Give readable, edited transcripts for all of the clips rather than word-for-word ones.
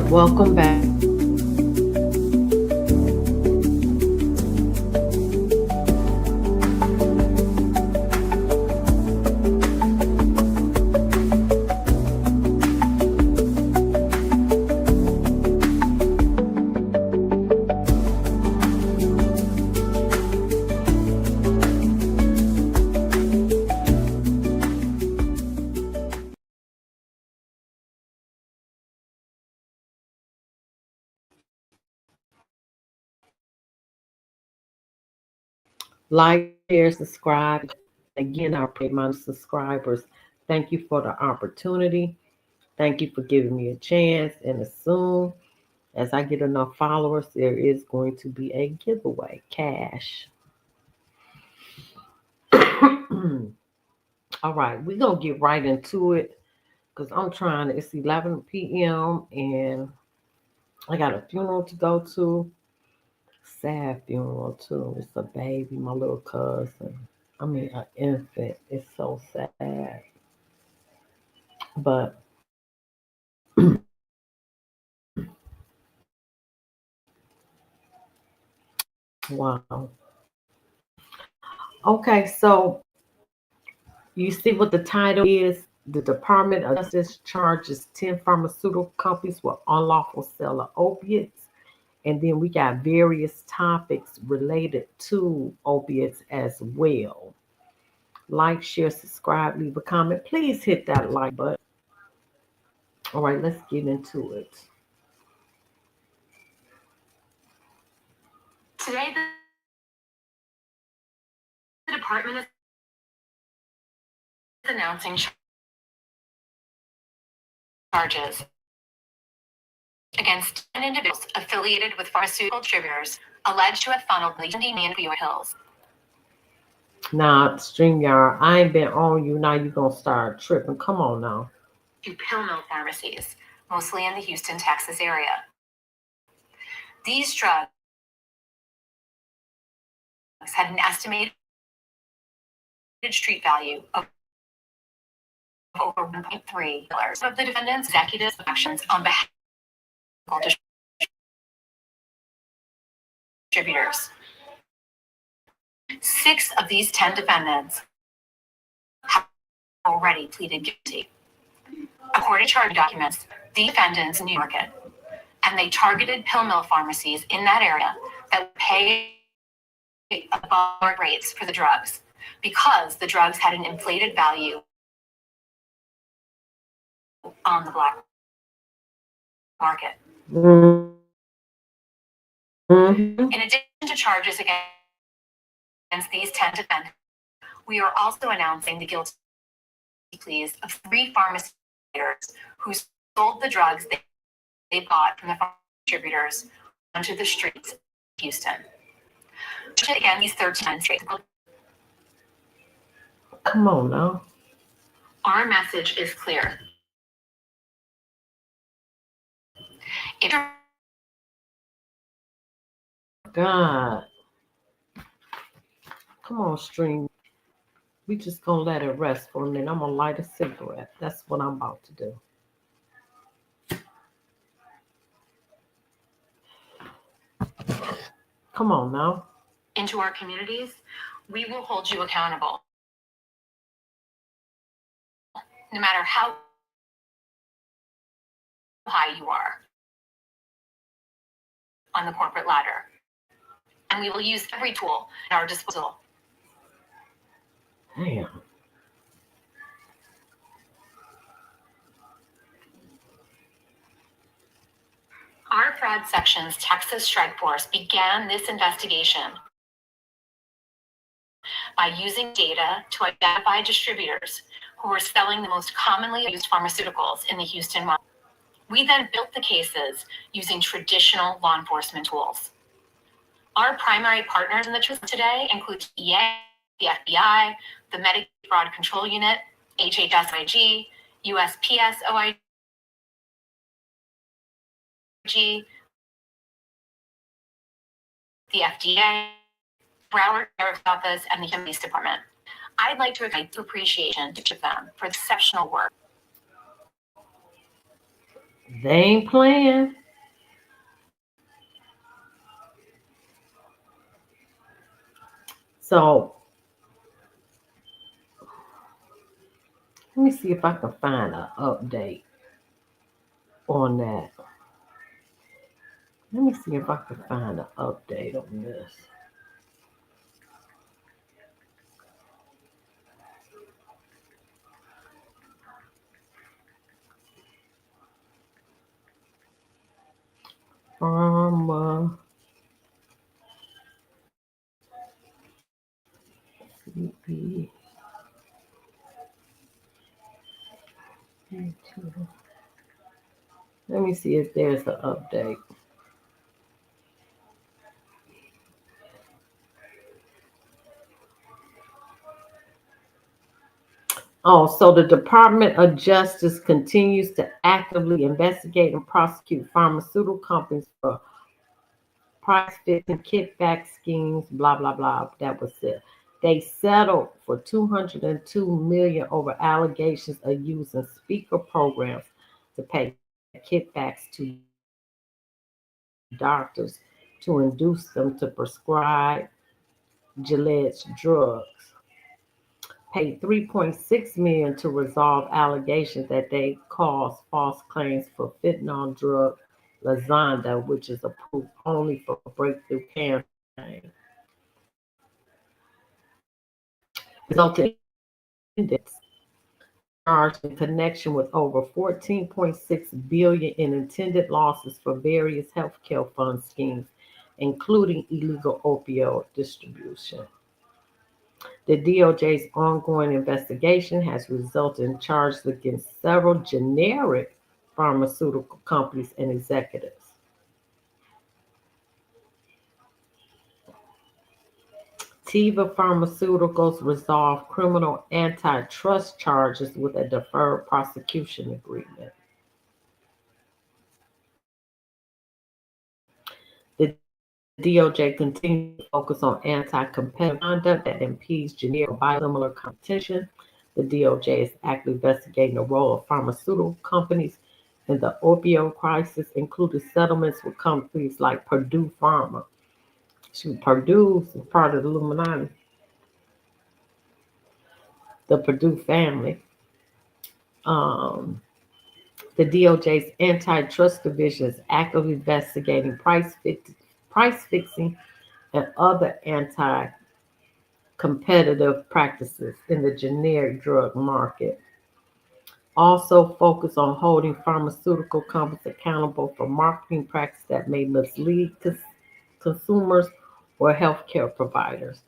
Welcome back. Like, share, subscribe. Again, I pray my subscribers. Thank you for the opportunity. Thank you for giving me a chance. And as soon as I get enough followers, there is going to be a giveaway, cash. All right, we're going to get right into it because I'm trying to, it's 11 p.m. and I got a funeral to go to. Sad funeral too. It's a baby, my little cousin. I mean, an infant. It's so sad. But wow. Okay, so you see what the title is? The Department of Justice charges 10 pharmaceutical companies with unlawful sale of opiates. And then we got various topics related to opiates as well. Like, share, subscribe, leave a comment. Please hit that like button. All right, let's get into it. Today, the department is announcing charges against 10 individuals affiliated with pharmaceutical distributors alleged to have funneled millions in opioid pills. Now, StreamYard, I ain't been on you. Now you're going to start tripping. Come on now. To pill mill pharmacies, mostly in the Houston, Texas area. These drugs had an estimated street value of over $1.3 billion. Of the defendants' executives' actions on behalf of distributors. 6 of these 10 defendants have already pleaded guilty. According to charge documents, the defendants in New York and they targeted pill mill pharmacies in that area that would pay above rates for the drugs because the drugs had an inflated value on the black market. Mm-hmm. In addition to charges against these 10 defendants, we are also announcing the guilty pleas of 3 pharmacy operators who sold the drugs they bought from the distributors onto the streets of Houston. Again, these 13 states. Come on now. Our message is clear. God. Come on, stream. We just gonna let it rest for a minute. I'm gonna light a cigarette. That's what I'm about to do. Come on now. Into our communities, we will hold you accountable. No matter how high you are on the corporate ladder. And we will use every tool at our disposal. Damn. Our Fraud Section's Texas Strike Force began this investigation by using data to identify distributors who were selling the most commonly used pharmaceuticals in the Houston market. We then built the cases using traditional law enforcement tools. Our primary partners in the case today include EA, the FBI, the Medicaid Fraud Control Unit, HHS-OIG, USPS-OIG, the FDA, Broward Sheriff's Office, and the Police Department. I'd like to extend appreciation to them for exceptional work. They ain't playing. So let me see if I can find an update on that. Let me see if I can find an update on this. Pharma CP. Let me see if there's an update. Oh, so the Department of Justice continues to actively investigate and prosecute pharmaceutical companies for price fixing, kickback schemes, blah blah blah. That was it. They settled for 202 million over allegations of using speaker programs to pay kickbacks to doctors to induce them to prescribe Gillette's drugs. Paid 3.6 million to resolve allegations that they caused false claims for fentanyl drug Lazanda, which is approved only for breakthrough campaign, resulting in defendants charged in connection with over 14.6 billion in intended losses for various healthcare fund schemes, including illegal opioid distribution. The DOJ's ongoing investigation has resulted in charges against several generic pharmaceutical companies and executives. Teva Pharmaceuticals resolved criminal antitrust charges with a deferred prosecution agreement. The DOJ continues to focus on anti-competitive conduct that impedes generic or biosimilar competition. The DOJ is actively investigating the role of pharmaceutical companies in the opioid crisis, including settlements with companies like Purdue Pharma. Purdue is part of the Illuminati, the Purdue family. Um, the DOJ's antitrust division is actively investigating price fixing and other anti competitive practices in the generic drug market. Also focus on holding pharmaceutical companies accountable for marketing practices that may mislead consumers or healthcare providers.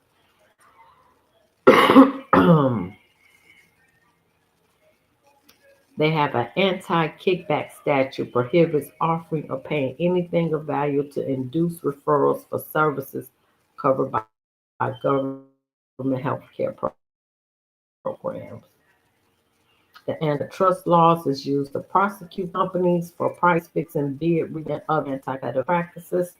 They have an anti-kickback statute prohibits offering or paying anything of value to induce referrals for services covered by government healthcare programs. The antitrust laws is used to prosecute companies for price fixing, bid rigging, and other anti-competitive practices.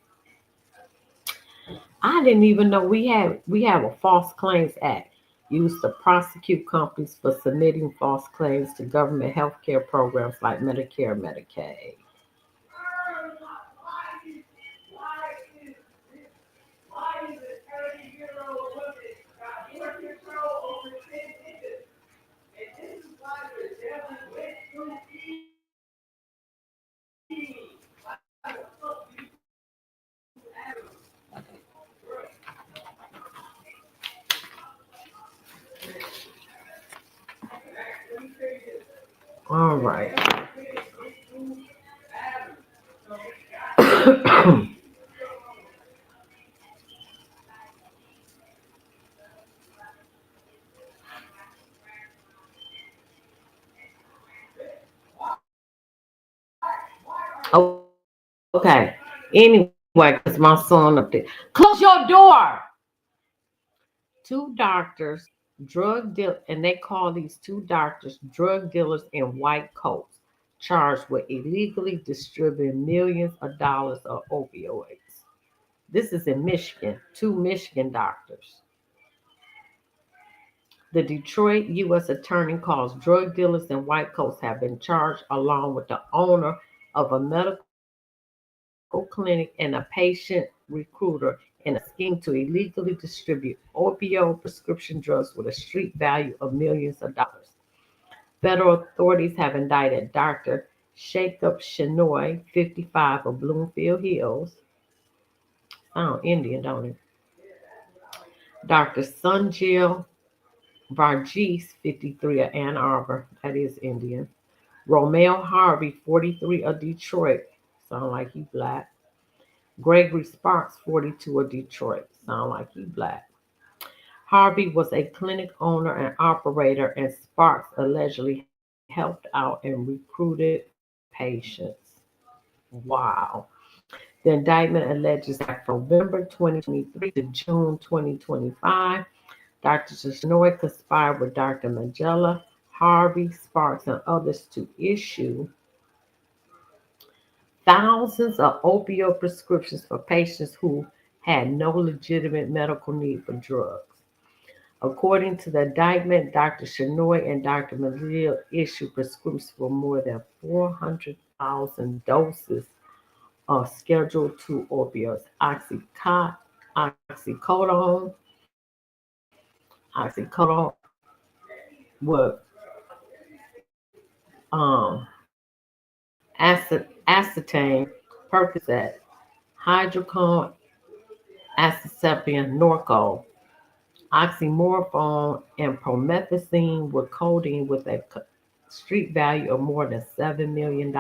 I didn't even know we have a False Claims Act used to prosecute companies for submitting false claims to government healthcare programs like Medicare and Medicaid. All right. Okay. Anyway, because my son up there. Close your door. Two doctors, drug deal, and they call these two doctors drug dealers in white coats, charged with illegally distributing millions of dollars of opioids. This is in Michigan. Two Michigan doctors. The Detroit U.S. attorney calls drug dealers in white coats have been charged along with the owner of a medical clinic and a patient recruiter in a scheme to illegally distribute opioid prescription drugs with a street value of millions of dollars. Federal authorities have indicted Dr. Jacob Shenoy, 55, of Bloomfield Hills. Sound Indian, don't it? Dr. Sunjil Varghese, 53, of Ann Arbor. That is Indian. Romeo Harvey, 43, of Detroit. Sound like he black. Gregory Sparks, 42, of Detroit. Sound like he black. Harvey was a clinic owner and operator, and Sparks allegedly helped out and recruited patients. Wow. The indictment alleges that from November 2023 to June 2025, Dr. Shinoy conspired with Dr. Magella, Harvey, Sparks, and others to issue thousands of opioid prescriptions for patients who had no legitimate medical need for drugs. According to the indictment, Dr. Shinoy and Dr. Magella issued prescriptions for more than 400,000 doses of Schedule II opioids, oxycodone with acetane, Percocet, hydrocodone, azathioprine, Norco, oxymorphone, and promethazine with codeine with a street value of more than $7 million.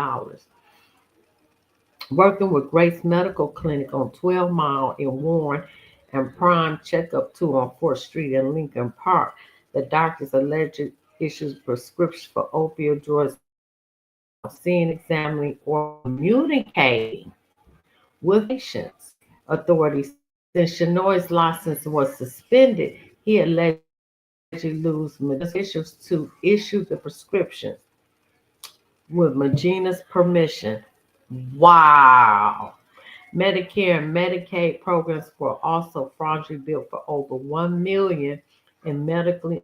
Working with Grace Medical Clinic on 12 Mile in Warren and Prime Checkup 2 on 4th Street in Lincoln Park, the doctors alleged issues prescriptions for opioid drugs without seeing, examining, or communicating with patients. Authorities said since Shenoy's license was suspended, he allegedly used Magina's officials to issue the prescriptions with Magina's permission. Wow. Medicare and Medicaid programs were also fraudulently billed for over 1 million in medically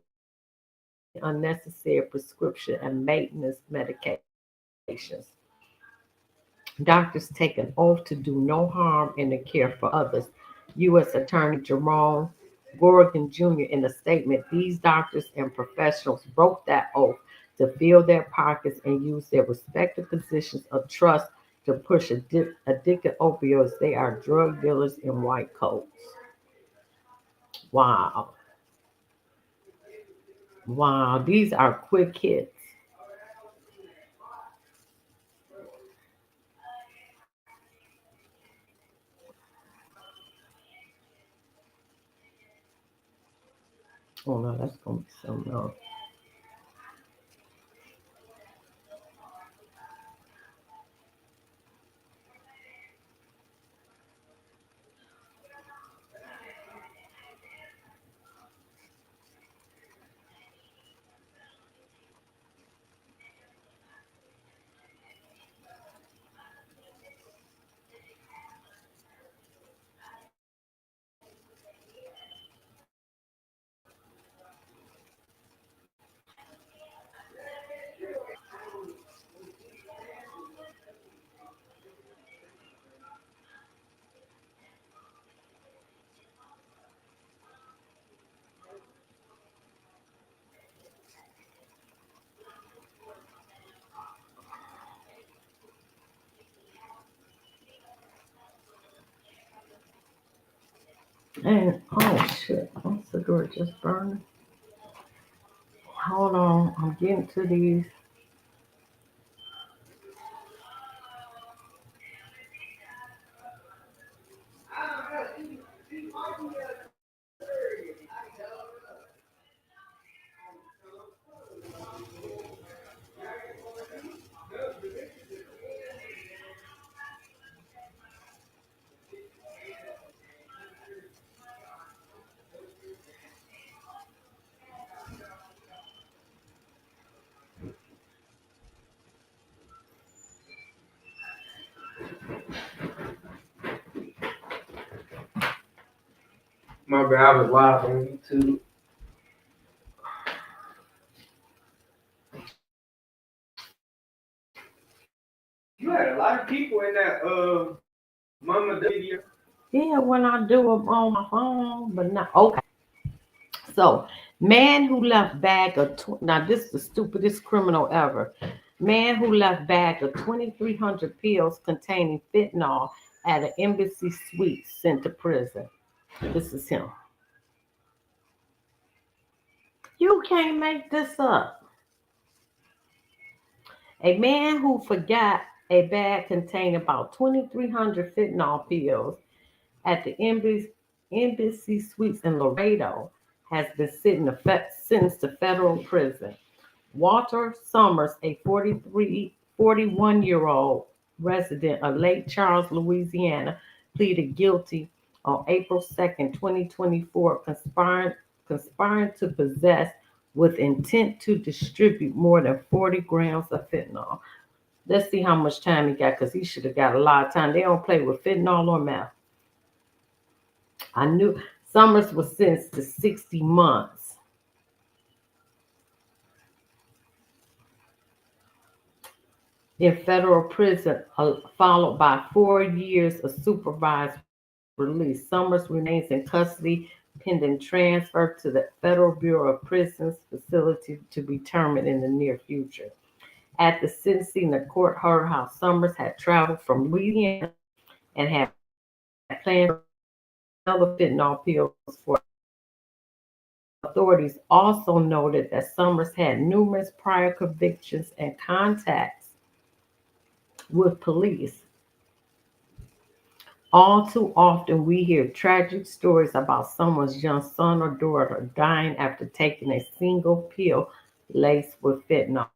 unnecessary prescription and maintenance medications. Doctors take an oath to do no harm in the care for others. U.S. Attorney Jerome Gorgon Jr. in a statement, these doctors and professionals broke that oath to fill their pockets and use their respective positions of trust to push addicted opioids. They are drug dealers in white coats. Wow. Wow. These are quick hits. Oh no, that's going to be something else. And oh shit, my cigarette just burned. Hold on, I'm getting to these. My bad, I was live on YouTube. You had a lot of people in that Mama Dub video. Yeah, when I do them on my phone, but not okay. So, man who left bag of now this is the stupidest criminal ever. Man who left bag of 2,300 pills containing fentanyl at an embassy suite sent to prison. This is him. You can't make this up. A man who forgot a bag containing about 2,300 fentanyl pills at the embassy suites in Laredo has been sentenced to federal prison. Walter Summers, a 41-year-old resident of Lake Charles, Louisiana, pleaded guilty on April 2nd, 2024, conspiring to possess with intent to distribute more than 40 grams of fentanyl. Let's see how much time he got because he should have got a lot of time. They don't play with fentanyl or meth. I knew Summers was sentenced to 60 months in federal prison, followed by 4 years of supervised release. Summers remains in custody pending transfer to the Federal Bureau of Prisons facility to be determined in the near future. At the sentencing, the court heard how Summers had traveled from Louisiana and had planned to purchase other fentanyl pills for himself. Authorities also noted that Summers had numerous prior convictions and contacts with police. All too often, we hear tragic stories about someone's young son or daughter dying after taking a single pill laced with fentanyl.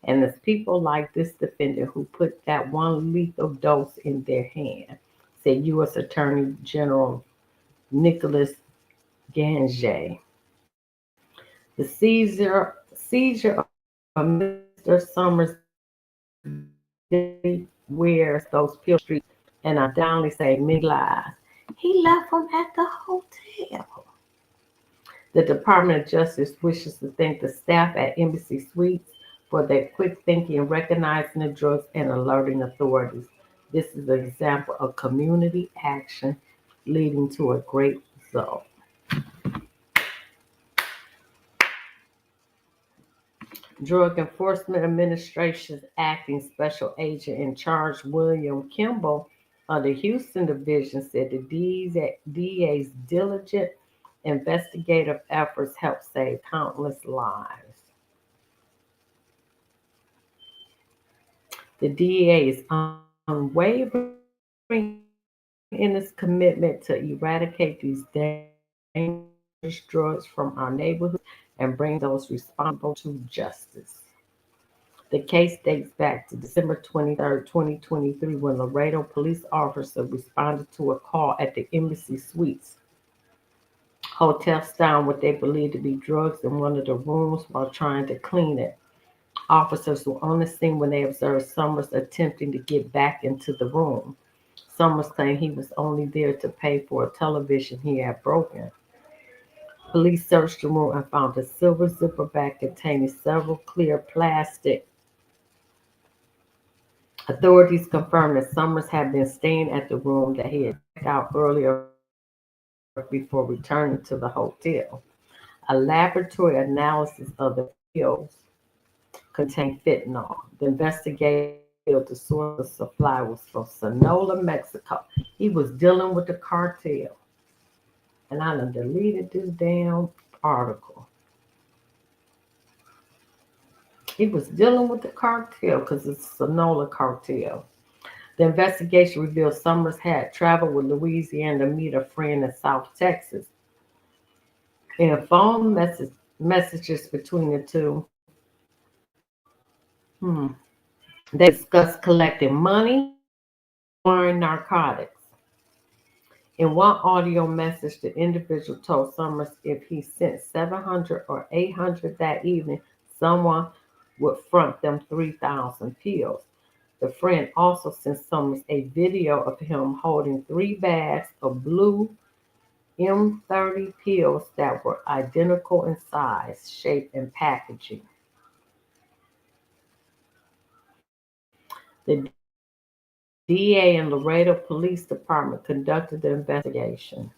And it's people like this defendant who put that one lethal dose in their hand, said U.S. Attorney General Nicholas Gange. The seizure of Mr. Summers' daily wears those pills on the streets, and undoubtedly saved many lives. He left them at the hotel. The Department of Justice wishes to thank the staff at Embassy Suites for their quick thinking in recognizing the drugs and alerting authorities. This is an example of community action leading to a great result. Drug Enforcement Administration's acting special agent in charge, William Kimball of the Houston Division, said the DA's diligent investigative efforts helped save countless lives. The DEA is unwavering in its commitment to eradicate these dangerous drugs from our neighborhoods and bring those responsible to justice. The case dates back to December 23rd, 2023, when Laredo police officer responded to a call at the Embassy Suites hotel found what they believed to be drugs in one of the rooms while trying to clean it. Officers were on the scene when they observed Summers attempting to get back into the room. Summers claimed he was only there to pay for a television he had broken. Police searched the room and found a silver zipper bag containing several clear plastic. Authorities confirmed that Summers had been staying at the room, that he had checked out earlier before returning to the hotel. A laboratory analysis of the pills contained fentanyl. The investigators revealed the source of supply was from Sonora, Mexico. He was dealing with the cartel. And I done deleted this damn article. He was dealing with the cartel because it's Sonora cartel. The investigation revealed Summers had traveled with Louisiana to meet a friend in South Texas. In messages between the two, they discussed collecting money and acquiring narcotics. In one audio message, the individual told Summers if he sent 700 or 800 that evening, someone would front them 3,000 pills. The friend also sent Summers a video of him holding 3 bags of blue M30 pills that were identical in size, shape, and packaging. The DA and Laredo Police Department conducted the investigation.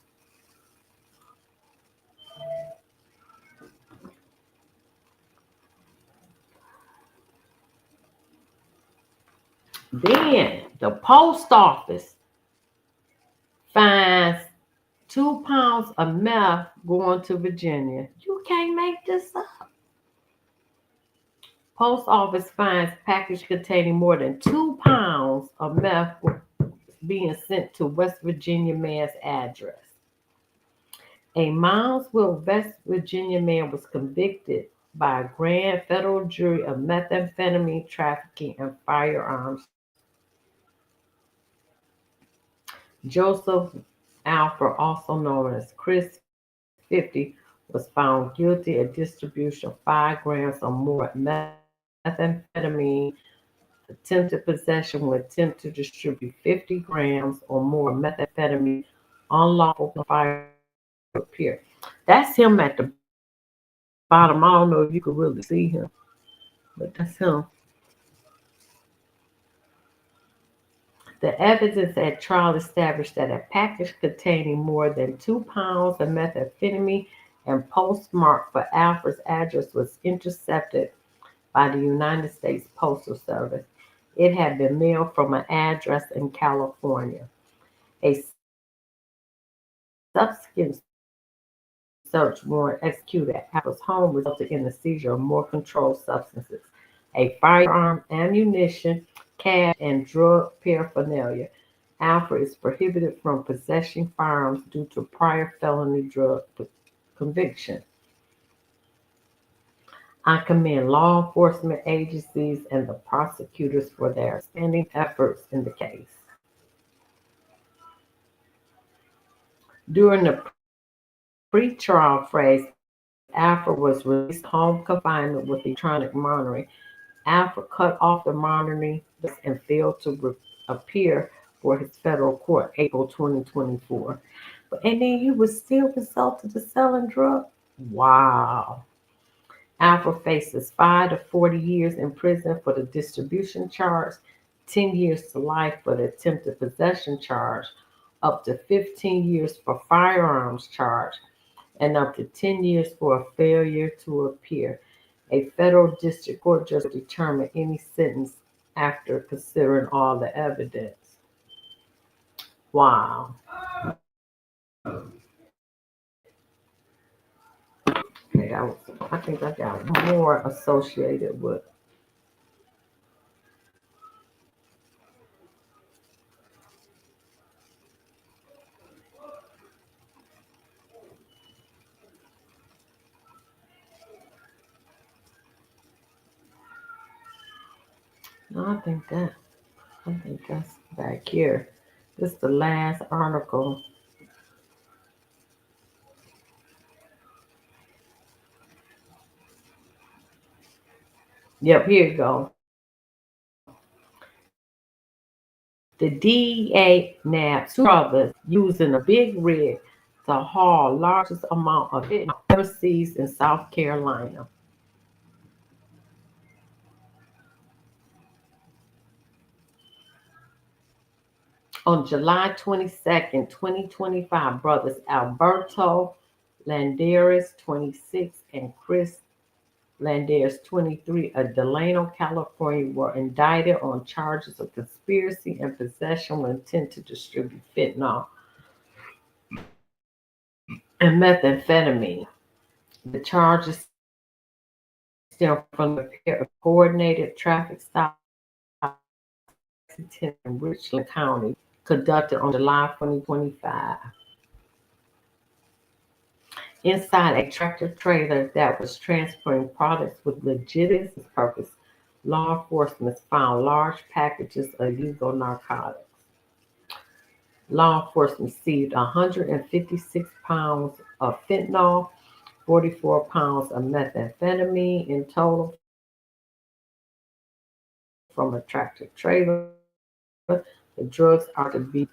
Then the post office finds 2 pounds of meth going to Virginia. You can't make this up. Post office finds package containing more than 2 pounds of meth being sent to West Virginia man's address. A Moundsville, West Virginia man was convicted by a grand federal jury of methamphetamine trafficking and firearms. Joseph Alford, also known as Chris 50, was found guilty of distribution of 5 grams or more methamphetamine, attempted possession with intent to distribute 50 grams or more methamphetamine, unlawful fire appear. That's him at the bottom. I don't know if you could really see him, but that's him. The evidence at trial established that a package containing more than 2 pounds of methamphetamine and postmarked for Alfred's address was intercepted by the United States Postal Service. It had been mailed from an address in California. A subsequent search warrant executed at Alfred's home resulted in the seizure of more controlled substances, a firearm, ammunition, cash, and drug paraphernalia. Alfred is prohibited from possessing firearms due to prior felony drug conviction. I commend law enforcement agencies and the prosecutors for their outstanding efforts in the case. During the pre-trial phase, Alfred was released home confinement with electronic monitoring. Alfred cut off the monitoring device and failed to appear for his federal court April 2024. And then you were still resulted to selling drugs? Wow. Alfred faces 5 to 40 years in prison for the distribution charge, 10 years to life for the attempted possession charge, up to 15 years for firearms charge, and up to 10 years for a failure to appear. A federal district court judge will determine any sentence after considering all the evidence. Wow. Okay, I think I got more associated with. No, I think that's back here. This is the last article. Yep, here you go. The DEA nabbed two brothers using a big rig to haul largest amount of fentanyl ever seized in South Carolina. On July 22nd, 2025, brothers Alberto Landeras, 26, and Chris Landeras, 23, of Delano, California, were indicted on charges of conspiracy and possession with intent to distribute fentanyl and methamphetamine. The charges stem from the repair of coordinated traffic stops in Lexington and Richland County conducted on July 2025. Inside a tractor trailer that was transporting products with legitimate business purpose, law enforcement found large packages of illegal narcotics. Law enforcement seized 156 pounds of fentanyl, 44 pounds of methamphetamine in total from a tractor trailer. The drugs are to be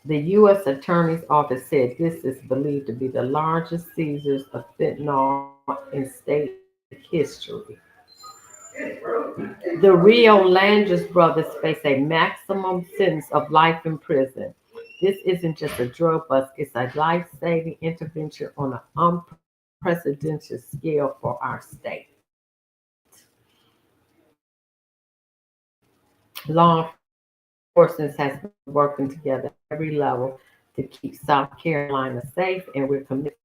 The U.S. Attorney's Office said this is believed to be the largest seizures of fentanyl in state history. The Rio Landers brothers face a maximum sentence of life in prison. This isn't just a drug bust, it's a life saving intervention on an unprecedented scale for our state. Law enforcement has been working together at every level to keep South Carolina safe, and we're committed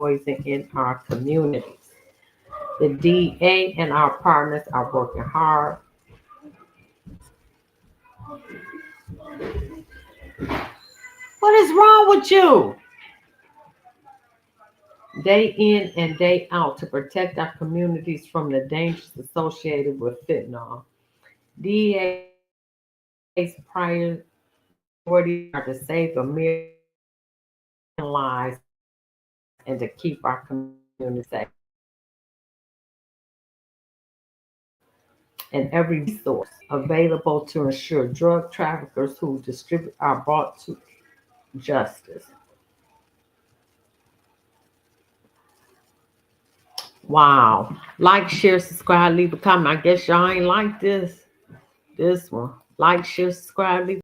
to ending poison in our communities. The DA and our partners are working hard. What is wrong with you? Day in and day out to protect our communities from the dangers associated with fentanyl. DEA's priorities are to save American lives and to keep our communities safe. And every resource available to ensure drug traffickers who distribute are brought to justice. Wow. Like, share, subscribe, leave a comment. I guess y'all ain't like this one. Like, share, subscribe, leave